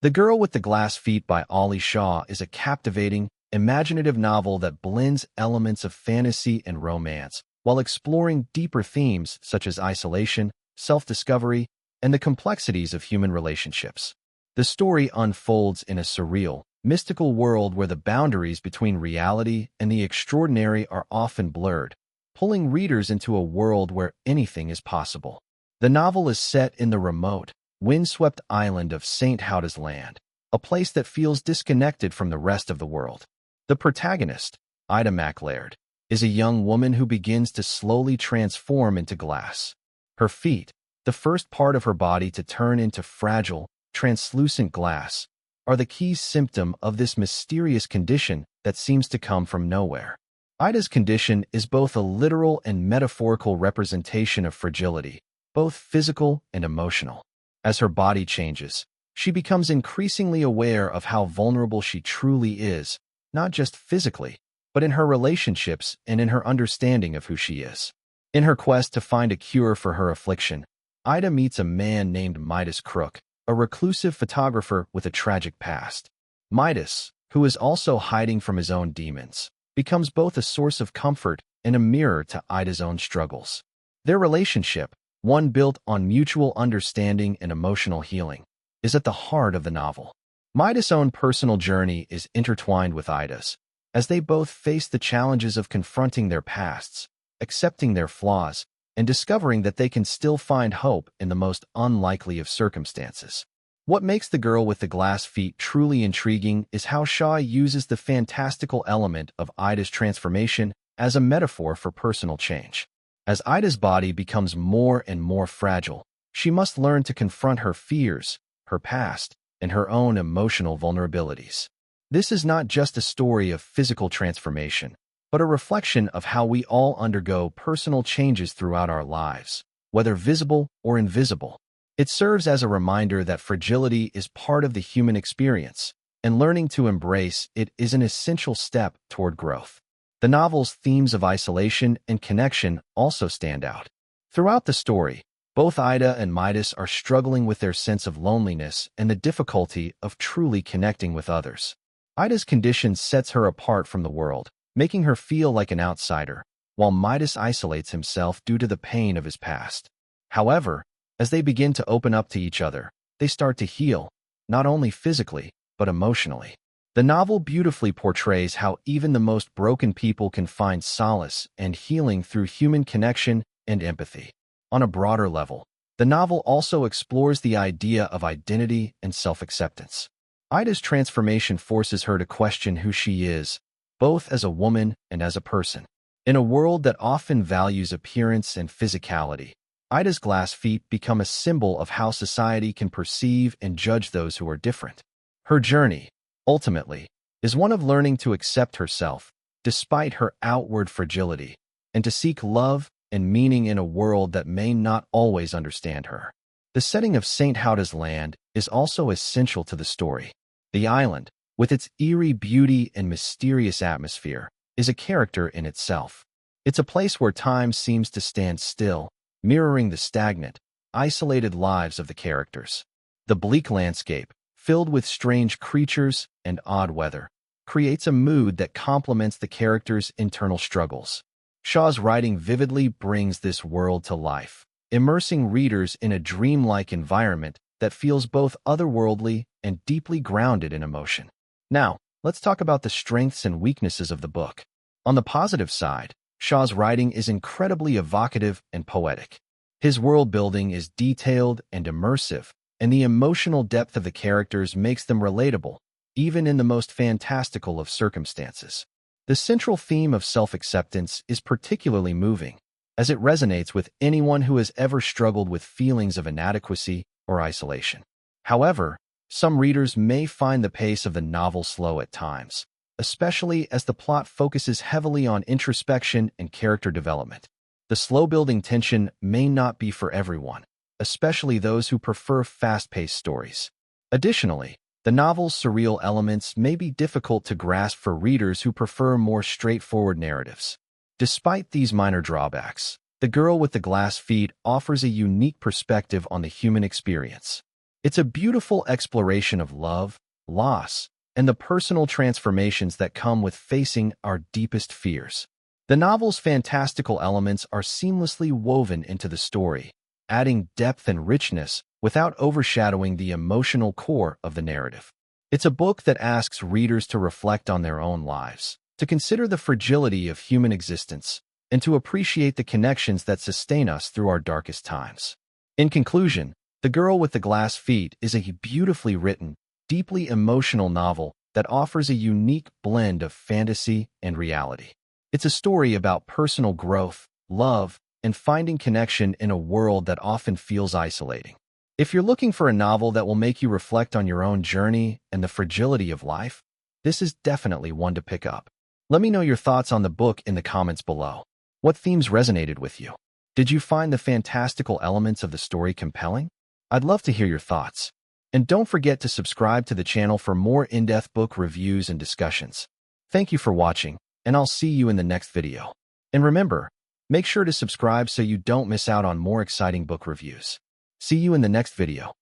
The Girl with the Glass Feet by Ollie Shaw is a captivating, imaginative novel that blends elements of fantasy and romance while exploring deeper themes such as isolation, self-discovery, and the complexities of human relationships. The story unfolds in a surreal, mystical world where the boundaries between reality and the extraordinary are often blurred, pulling readers into a world where anything is possible. The novel is set in the remote, windswept island of St. Houda's Land, a place that feels disconnected from the rest of the world. The protagonist, Ida MacLaird, is a young woman who begins to slowly transform into glass. Her feet, the first part of her body to turn into fragile, translucent glass, are the key symptom of this mysterious condition that seems to come from nowhere. Ida's condition is both a literal and metaphorical representation of fragility, both physical and emotional. As her body changes, she becomes increasingly aware of how vulnerable she truly is, not just physically, but in her relationships and in her understanding of who she is. In her quest to find a cure for her affliction, Ida meets a man named Midas Crook, a reclusive photographer with a tragic past. Midas, who is also hiding from his own demons, becomes both a source of comfort and a mirror to Ida's own struggles. Their relationship, one built on mutual understanding and emotional healing, is at the heart of the novel. Midas' own personal journey is intertwined with Ida's, as they both face the challenges of confronting their pasts, accepting their flaws, and discovering that they can still find hope in the most unlikely of circumstances. What makes The Girl with the Glass Feet truly intriguing is how Shaw uses the fantastical element of Ida's transformation as a metaphor for personal change. As Ida's body becomes more and more fragile, she must learn to confront her fears, her past, and her own emotional vulnerabilities. This is not just a story of physical transformation, but a reflection of how we all undergo personal changes throughout our lives, whether visible or invisible. It serves as a reminder that fragility is part of the human experience, and learning to embrace it is an essential step toward growth. The novel's themes of isolation and connection also stand out. Throughout the story, both Ida and Midas are struggling with their sense of loneliness and the difficulty of truly connecting with others. Ida's condition sets her apart from the world, making her feel like an outsider, while Midas isolates himself due to the pain of his past. However, as they begin to open up to each other, they start to heal, not only physically, but emotionally. The novel beautifully portrays how even the most broken people can find solace and healing through human connection and empathy. On a broader level, the novel also explores the idea of identity and self-acceptance. Ida's transformation forces her to question who she is, both as a woman and as a person. In a world that often values appearance and physicality, Ida's glass feet become a symbol of how society can perceive and judge those who are different. Her journey, ultimately, is one of learning to accept herself, despite her outward fragility, and to seek love and meaning in a world that may not always understand her. The setting of St. Houda's Land is also essential to the story. The island, with its eerie beauty and mysterious atmosphere, is a character in itself. It's a place where time seems to stand still, mirroring the stagnant, isolated lives of the characters. The bleak landscape, filled with strange creatures and odd weather, creates a mood that complements the characters' internal struggles. Shaw's writing vividly brings this world to life, immersing readers in a dreamlike environment that feels both otherworldly and deeply grounded in emotion. Now, let's talk about the strengths and weaknesses of the book. On the positive side, Shaw's writing is incredibly evocative and poetic. His world-building is detailed and immersive, and the emotional depth of the characters makes them relatable, even in the most fantastical of circumstances. The central theme of self-acceptance is particularly moving, as it resonates with anyone who has ever struggled with feelings of inadequacy or isolation. However, some readers may find the pace of the novel slow at times, especially as the plot focuses heavily on introspection and character development. The slow-building tension may not be for everyone, especially those who prefer fast-paced stories. Additionally, the novel's surreal elements may be difficult to grasp for readers who prefer more straightforward narratives. Despite these minor drawbacks, The Girl with the Glass Feet offers a unique perspective on the human experience. It's a beautiful exploration of love, loss, and the personal transformations that come with facing our deepest fears. The novel's fantastical elements are seamlessly woven into the story, adding depth and richness without overshadowing the emotional core of the narrative. It's a book that asks readers to reflect on their own lives, to consider the fragility of human existence, and to appreciate the connections that sustain us through our darkest times. In conclusion, The Girl with the Glass Feet is a beautifully written, deeply emotional novel that offers a unique blend of fantasy and reality. It's a story about personal growth, love, and finding connection in a world that often feels isolating. If you're looking for a novel that will make you reflect on your own journey and the fragility of life, this is definitely one to pick up. Let me know your thoughts on the book in the comments below. What themes resonated with you? Did you find the fantastical elements of the story compelling? I'd love to hear your thoughts. And don't forget to subscribe to the channel for more in-depth book reviews and discussions. Thank you for watching, and I'll see you in the next video. And remember, make sure to subscribe so you don't miss out on more exciting book reviews. See you in the next video.